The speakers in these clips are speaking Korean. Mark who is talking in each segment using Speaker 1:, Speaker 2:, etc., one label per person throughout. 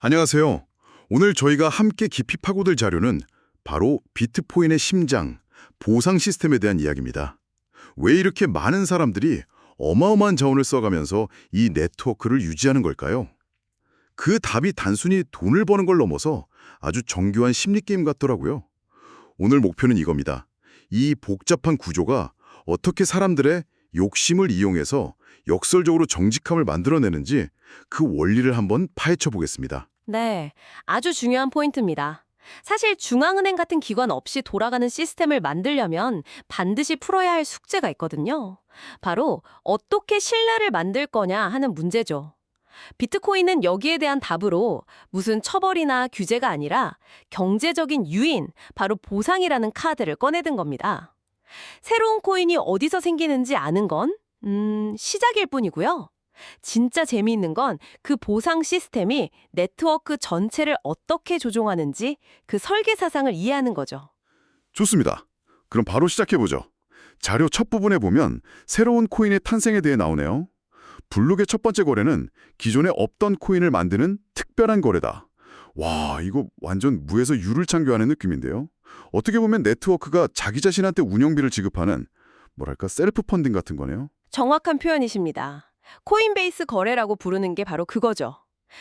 Speaker 1: 안녕하세요. 오늘 저희가 함께 깊이 파고들 자료는 바로 비트코인의 심장, 보상 시스템에 대한 이야기입니다. 왜 이렇게 많은 사람들이 어마어마한 자원을 써가면서 이 네트워크를 유지하는 걸까요? 그 답이 단순히 돈을 버는 걸 넘어서 아주 정교한 심리게임 같더라고요. 오늘 목표는 이겁니다. 이 복잡한 구조가 어떻게 사람들의 욕심을 이용해서 역설적으로 정직함을 만들어내는지 그 원리를 한번 파헤쳐 보겠습니다.
Speaker 2: 네, 아주 중요한 포인트입니다. 사실 중앙은행 같은 기관 없이 돌아가는 시스템을 만들려면 반드시 풀어야 할 숙제가 있거든요. 바로 어떻게 신뢰를 만들 거냐 하는 문제죠. 비트코인은 여기에 대한 답으로 무슨 처벌이나 규제가 아니라 경제적인 유인, 바로 보상이라는 카드를 꺼내든 겁니다. 새로운 코인이 어디서 생기는지 아는 건 시작일 뿐이고요. 진짜 재미있는 건 그 보상 시스템이 네트워크 전체를 어떻게 조종하는지 그 설계 사상을 이해하는 거죠.
Speaker 1: 좋습니다. 그럼 바로 시작해보죠. 자료 첫 부분에 보면 새로운 코인의 탄생에 대해 나오네요. 블록의 첫 번째 거래는 기존에 없던 코인을 만드는 특별한 거래다. 와, 이거 완전 무에서 유를 창조하는 느낌인데요. 어떻게 보면 네트워크가 자기 자신한테 운영비를 지급하는 뭐랄까 셀프 펀딩 같은 거네요.
Speaker 2: 정확한 표현이십니다. 코인베이스 거래라고 부르는 게 바로 그거죠.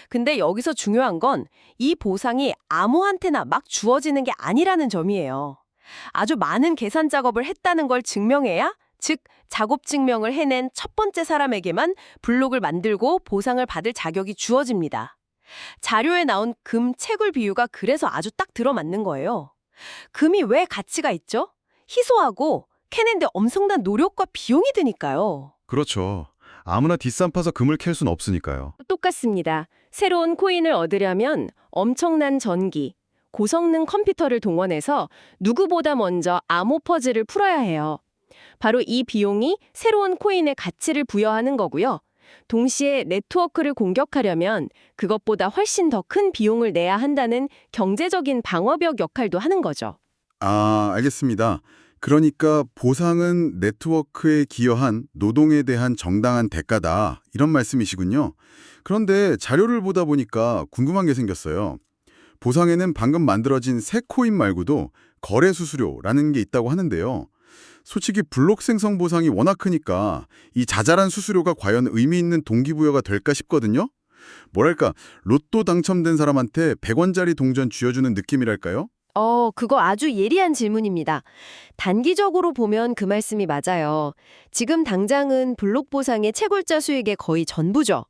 Speaker 2: 근데 여기서 중요한 건 이 보상이 아무한테나 막 주어지는 게 아니라는 점이에요. 아주 많은 계산 작업을 했다는 걸 증명해야, 즉 작업 증명을 해낸 첫 번째 사람에게만 블록을 만들고 보상을 받을 자격이 주어집니다. 자료에 나온 금 채굴 비유가 그래서 아주 딱 들어맞는 거예요. 금이 왜 가치가 있죠? 희소하고 캐는데 엄청난 노력과 비용이 드니까요.
Speaker 1: 그렇죠. 아무나 뒷산 파서 금을 캘 순 없으니까요.
Speaker 2: 똑같습니다. 새로운 코인을 얻으려면 엄청난 전기, 고성능 컴퓨터를 동원해서 누구보다 먼저 암호 퍼즐을 풀어야 해요. 바로 이 비용이 새로운 코인의 가치를 부여하는 거고요. 동시에 네트워크를 공격하려면 그것보다 훨씬 더 큰 비용을 내야 한다는 경제적인 방어벽 역할도 하는 거죠.
Speaker 1: 아, 알겠습니다. 그러니까 보상은 네트워크에 기여한 노동에 대한 정당한 대가다. 이런 말씀이시군요. 그런데 자료를 보다 보니까 궁금한 게 생겼어요. 보상에는 방금 만들어진 새 코인 말고도 거래 수수료라는 게 있다고 하는데요. 솔직히 블록 생성 보상이 워낙 크니까 이 자잘한 수수료가 과연 의미 있는 동기부여가 될까 싶거든요. 뭐랄까, 로또 당첨된 사람한테 100원짜리 동전 쥐어주는 느낌이랄까요?
Speaker 2: 그거 아주 예리한 질문입니다. 단기적으로 보면 그 말씀이 맞아요. 지금 당장은 블록 보상의 채굴자 수익의 거의 전부죠.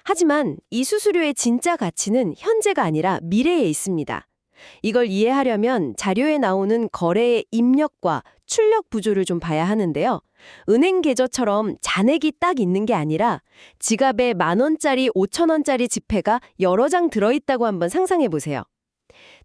Speaker 2: 하지만 이 수수료의 진짜 가치는 현재가 아니라 미래에 있습니다. 이걸 이해하려면 자료에 나오는 거래의 입력과 출력 구조를 좀 봐야 하는데요. 은행 계좌처럼 잔액이 딱 있는 게 아니라 지갑에 10,000원짜리, 5,000원짜리 지폐가 여러 장 들어있다고 한번 상상해 보세요.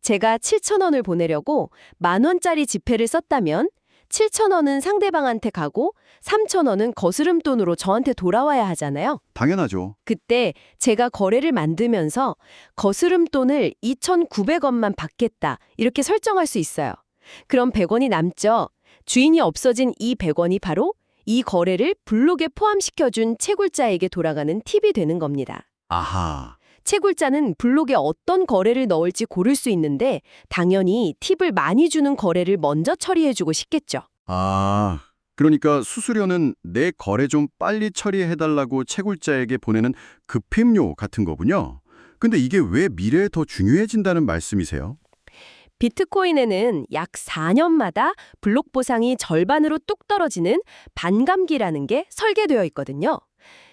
Speaker 2: 제가 7,000원을 보내려고 10,000원짜리 지폐를 썼다면 7,000원은 상대방한테 가고 3,000원은 거스름돈으로 저한테 돌아와야 하잖아요.
Speaker 1: 당연하죠.
Speaker 2: 그때 제가 거래를 만들면서 거스름돈을 2,900원만 받겠다 이렇게 설정할 수 있어요. 그럼 100원이 남죠. 주인이 없어진 이 100원이 바로 이 거래를 블록에 포함시켜준 채굴자에게 돌아가는 팁이 되는 겁니다.
Speaker 1: 아하.
Speaker 2: 채굴자는 블록에 어떤 거래를 넣을지 고를 수 있는데 당연히 팁을 많이 주는 거래를 먼저 처리해주고 싶겠죠.
Speaker 3: 아, 그러니까 수수료는 내 거래 좀 빨리 처리해달라고 채굴자에게 보내는 급행료 같은 거군요. 근데 이게 왜 미래에 더 중요해진다는 말씀이세요?
Speaker 2: 비트코인에는 약 4년마다 블록 보상이 절반으로 뚝 떨어지는 반감기라는 게 설계되어 있거든요.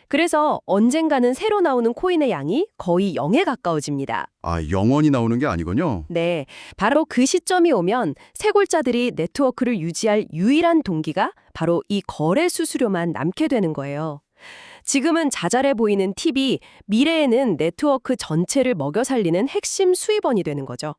Speaker 2: 그래서 언젠가는 새로 나오는 코인의 양이 거의 0에 가까워집니다.
Speaker 3: 아, 영원히 나오는 게 아니군요.
Speaker 2: 네, 바로 그 시점이 오면 채굴자들이 네트워크를 유지할 유일한 동기가 바로 이 거래 수수료만 남게 되는 거예요. 지금은 자잘해 보이는 팁이 미래에는 네트워크 전체를 먹여 살리는 핵심 수입원이 되는 거죠.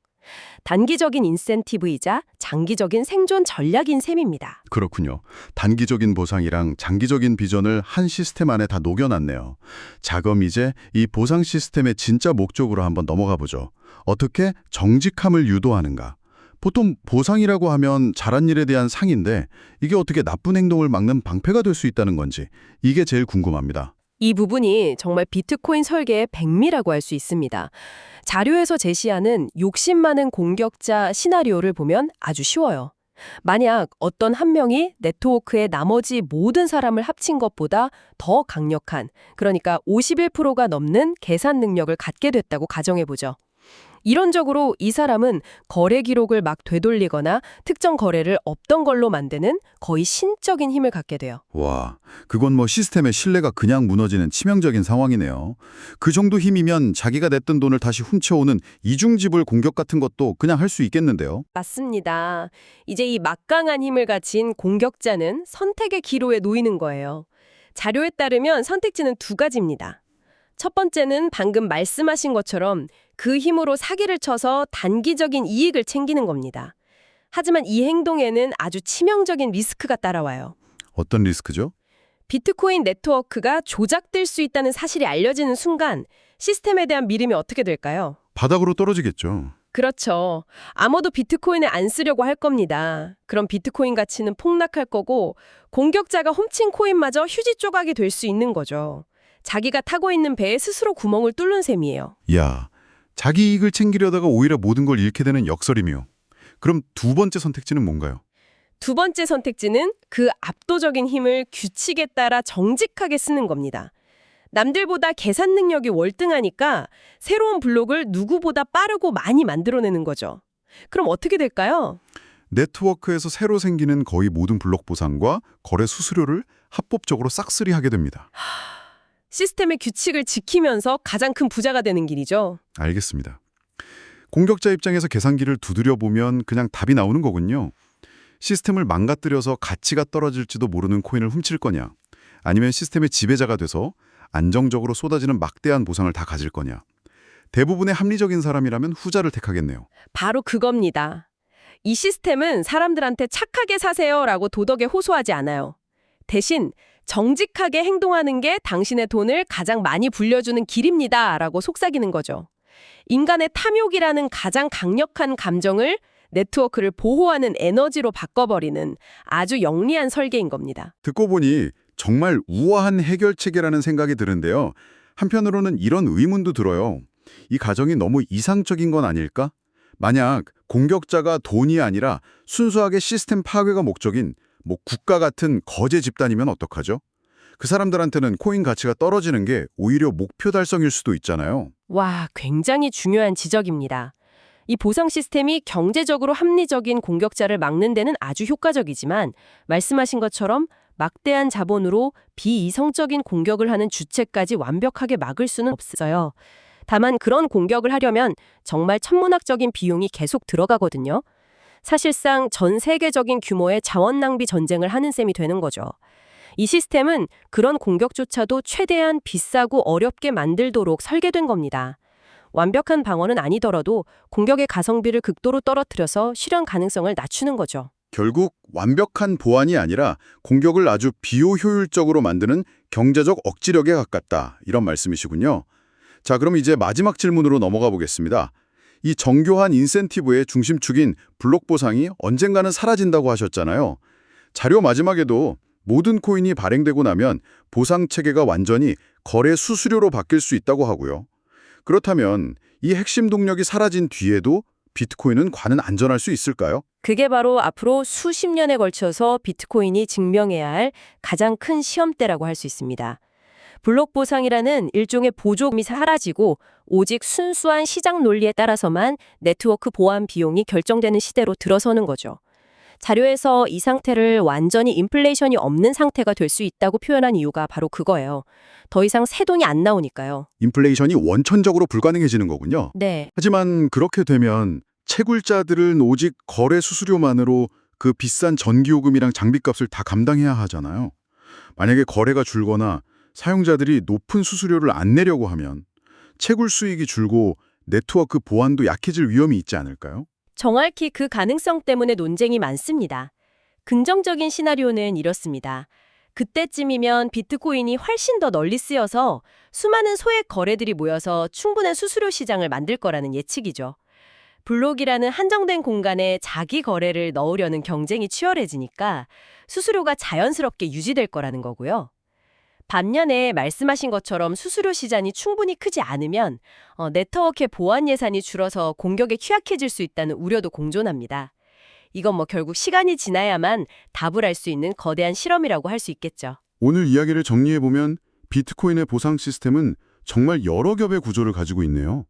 Speaker 2: 단기적인 인센티브이자 장기적인 생존 전략인 셈입니다.
Speaker 3: 그렇군요. 단기적인 보상이랑 장기적인 비전을 한 시스템 안에 다 녹여놨네요. 자, 그럼 이제 이 보상 시스템의 진짜 목적으로 한번 넘어가 보죠. 어떻게 정직함을 유도하는가? 보통 보상이라고 하면 잘한 일에 대한 상인데 이게 어떻게 나쁜 행동을 막는 방패가 될 수 있다는 건지 이게 제일 궁금합니다.
Speaker 2: 이 부분이 정말 비트코인 설계의 백미라고 할 수 있습니다. 자료에서 제시하는 욕심 많은 공격자 시나리오를 보면 아주 쉬워요. 만약 어떤 한 명이 네트워크의 나머지 모든 사람을 합친 것보다 더 강력한, 그러니까 51%가 넘는 계산 능력을 갖게 됐다고 가정해보죠. 이론적으로 이 사람은 거래 기록을 막 되돌리거나 특정 거래를 없던 걸로 만드는 거의 신적인 힘을 갖게 돼요.
Speaker 3: 와, 그건 뭐 시스템의 신뢰가 그냥 무너지는 치명적인 상황이네요. 그 정도 힘이면 자기가 냈던 돈을 다시 훔쳐오는 이중지불 공격 같은 것도 그냥 할 수 있겠는데요.
Speaker 2: 맞습니다. 이제 이 막강한 힘을 가진 공격자는 선택의 기로에 놓이는 거예요. 자료에 따르면 선택지는 두 가지입니다. 첫 번째는 방금 말씀하신 것처럼 그 힘으로 사기를 쳐서 단기적인 이익을 챙기는 겁니다. 하지만 이 행동에는 아주 치명적인 리스크가 따라와요.
Speaker 3: 어떤 리스크죠?
Speaker 2: 비트코인 네트워크가 조작될 수 있다는 사실이 알려지는 순간 시스템에 대한 믿음이 어떻게 될까요?
Speaker 3: 바닥으로 떨어지겠죠.
Speaker 2: 그렇죠. 아무도 비트코인을 안 쓰려고 할 겁니다. 그럼 비트코인 가치는 폭락할 거고 공격자가 훔친 코인마저 휴지 조각이 될 수 있는 거죠. 자기가 타고 있는 배에 스스로 구멍을 뚫는 셈이에요.
Speaker 3: 야, 자기 이익을 챙기려다가 오히려 모든 걸 잃게 되는 역설이며. 그럼 두 번째 선택지는 뭔가요?
Speaker 2: 두 번째 선택지는 그 압도적인 힘을 규칙에 따라 정직하게 쓰는 겁니다. 남들보다 계산 능력이 월등하니까 새로운 블록을 누구보다 빠르고 많이 만들어내는 거죠. 그럼 어떻게 될까요?
Speaker 3: 네트워크에서 새로 생기는 거의 모든 블록 보상과 거래 수수료를 합법적으로 싹쓸이하게 됩니다.
Speaker 2: 시스템의 규칙을 지키면서 가장 큰 부자가 되는 길이죠.
Speaker 3: 알겠습니다. 공격자 입장에서 계산기를 두드려보면 그냥 답이 나오는 거군요. 시스템을 망가뜨려서 가치가 떨어질지도 모르는 코인을 훔칠 거냐, 아니면 시스템의 지배자가 돼서 안정적으로 쏟아지는 막대한 보상을 다 가질 거냐. 대부분의 합리적인 사람이라면 후자를 택하겠네요.
Speaker 2: 바로 그겁니다. 이 시스템은 사람들한테 착하게 사세요라고 도덕에 호소하지 않아요. 대신 정직하게 행동하는 게 당신의 돈을 가장 많이 불려주는 길입니다라고 속삭이는 거죠. 인간의 탐욕이라는 가장 강력한 감정을 네트워크를 보호하는 에너지로 바꿔버리는 아주 영리한 설계인 겁니다.
Speaker 3: 듣고 보니 정말 우아한 해결책이라는 생각이 드는데요. 한편으로는 이런 의문도 들어요. 이 가정이 너무 이상적인 건 아닐까? 만약 공격자가 돈이 아니라 순수하게 시스템 파괴가 목적인 국가 같은 거제 집단이면 어떡하죠? 그 사람들한테는 코인 가치가 떨어지는 게 오히려 목표 달성일 수도 있잖아요.
Speaker 2: 와, 굉장히 중요한 지적입니다. 이 보상 시스템이 경제적으로 합리적인 공격자를 막는 데는 아주 효과적이지만 말씀하신 것처럼 막대한 자본으로 비이성적인 공격을 하는 주체까지 완벽하게 막을 수는 없어요. 다만 그런 공격을 하려면 정말 천문학적인 비용이 계속 들어가거든요. 사실상 전 세계적인 규모의 자원 낭비 전쟁을 하는 셈이 되는 거죠. 이 시스템은 그런 공격조차도 최대한 비싸고 어렵게 만들도록 설계된 겁니다. 완벽한 방어는 아니더라도 공격의 가성비를 극도로 떨어뜨려서 실현 가능성을 낮추는 거죠.
Speaker 3: 결국 완벽한 보안이 아니라 공격을 아주 비효율적으로 만드는 경제적 억지력에 가깝다, 이런 말씀이시군요. 자, 그럼 이제 마지막 질문으로 넘어가 보겠습니다. 이 정교한 인센티브의 중심축인 블록 보상이 언젠가는 사라진다고 하셨잖아요. 자료 마지막에도 모든 코인이 발행되고 나면 보상 체계가 완전히 거래 수수료로 바뀔 수 있다고 하고요. 그렇다면 이 핵심 동력이 사라진 뒤에도 비트코인은 과연 안전할 수 있을까요?
Speaker 2: 그게 바로 앞으로 수십 년에 걸쳐서 비트코인이 증명해야 할 가장 큰 시험대라고 할 수 있습니다. 블록 보상이라는 일종의 보조금이 사라지고 오직 순수한 시장 논리에 따라서만 네트워크 보안 비용이 결정되는 시대로 들어서는 거죠. 자료에서 이 상태를 완전히 인플레이션이 없는 상태가 될 수 있다고 표현한 이유가 바로 그거예요. 더 이상 새 돈이 안 나오니까요.
Speaker 3: 인플레이션이 원천적으로 불가능해지는 거군요.
Speaker 2: 네.
Speaker 3: 하지만 그렇게 되면 채굴자들은 오직 거래 수수료만으로 그 비싼 전기요금이랑 장비값을 다 감당해야 하잖아요. 만약에 거래가 줄거나 사용자들이 높은 수수료를 안 내려고 하면 채굴 수익이 줄고 네트워크 보안도 약해질 위험이 있지 않을까요?
Speaker 2: 정확히 그 가능성 때문에 논쟁이 많습니다. 긍정적인 시나리오는 이렇습니다. 그때쯤이면 비트코인이 훨씬 더 널리 쓰여서 수많은 소액 거래들이 모여서 충분한 수수료 시장을 만들 거라는 예측이죠. 블록이라는 한정된 공간에 자기 거래를 넣으려는 경쟁이 치열해지니까 수수료가 자연스럽게 유지될 거라는 거고요. 반면에 말씀하신 것처럼 수수료 시장이 충분히 크지 않으면 네트워크의 보안 예산이 줄어서 공격에 취약해질 수 있다는 우려도 공존합니다. 이건 결국 시간이 지나야만 답을 알 수 있는 거대한 실험이라고 할 수 있겠죠.
Speaker 3: 오늘 이야기를 정리해보면 비트코인의 보상 시스템은 정말 여러 겹의 구조를 가지고 있네요.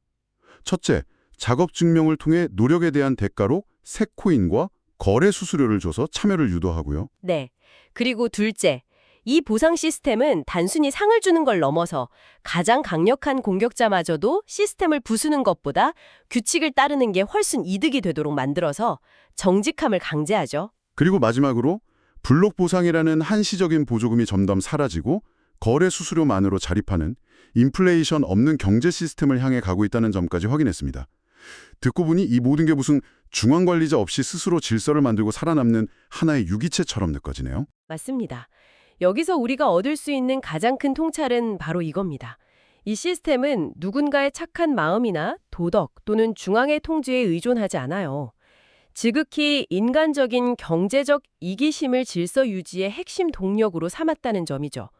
Speaker 3: 첫째, 작업 증명을 통해 노력에 대한 대가로 새 코인과 거래 수수료를 줘서 참여를 유도하고요.
Speaker 2: 네. 그리고 둘째, 이 보상 시스템은 단순히 상을 주는 걸 넘어서 가장 강력한 공격자마저도 시스템을 부수는 것보다 규칙을 따르는 게 훨씬 이득이 되도록 만들어서 정직함을 강제하죠.
Speaker 3: 그리고 마지막으로 블록 보상이라는 한시적인 보조금이 점점 사라지고 거래 수수료만으로 자립하는 인플레이션 없는 경제 시스템을 향해 가고 있다는 점까지 확인했습니다. 듣고 보니 이 모든 게 무슨 중앙관리자 없이 스스로 질서를 만들고 살아남는 하나의 유기체처럼 느껴지네요.
Speaker 2: 맞습니다. 여기서 우리가 얻을 수 있는 가장 큰 통찰은 바로 이겁니다. 이 시스템은 누군가의 착한 마음이나 도덕 또는 중앙의 통제에 의존하지 않아요. 지극히 인간적인 경제적 이기심을 질서 유지의 핵심 동력으로 삼았다는 점이죠.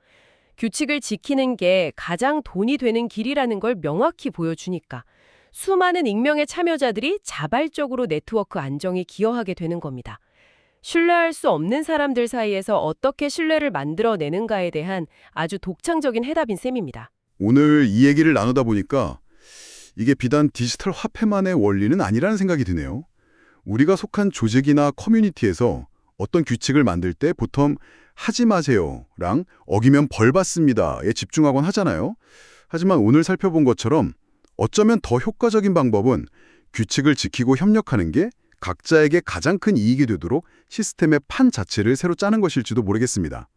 Speaker 2: 규칙을 지키는 게 가장 돈이 되는 길이라는 걸 명확히 보여주니까 수많은 익명의 참여자들이 자발적으로 네트워크 안정에 기여하게 되는 겁니다. 신뢰할 수 없는 사람들 사이에서 어떻게 신뢰를 만들어내는가에 대한 아주 독창적인 해답인 셈입니다.
Speaker 1: 오늘 이 얘기를 나누다 보니까 이게 비단 디지털 화폐만의 원리는 아니라는 생각이 드네요. 우리가 속한 조직이나 커뮤니티에서 어떤 규칙을 만들 때 보통 하지 마세요랑 어기면 벌 받습니다에 집중하곤 하잖아요. 하지만 오늘 살펴본 것처럼 어쩌면 더 효과적인 방법은 규칙을 지키고 협력하는 게 각자에게 가장 큰 이익이 되도록 시스템의 판 자체를 새로 짜는 것일지도 모르겠습니다.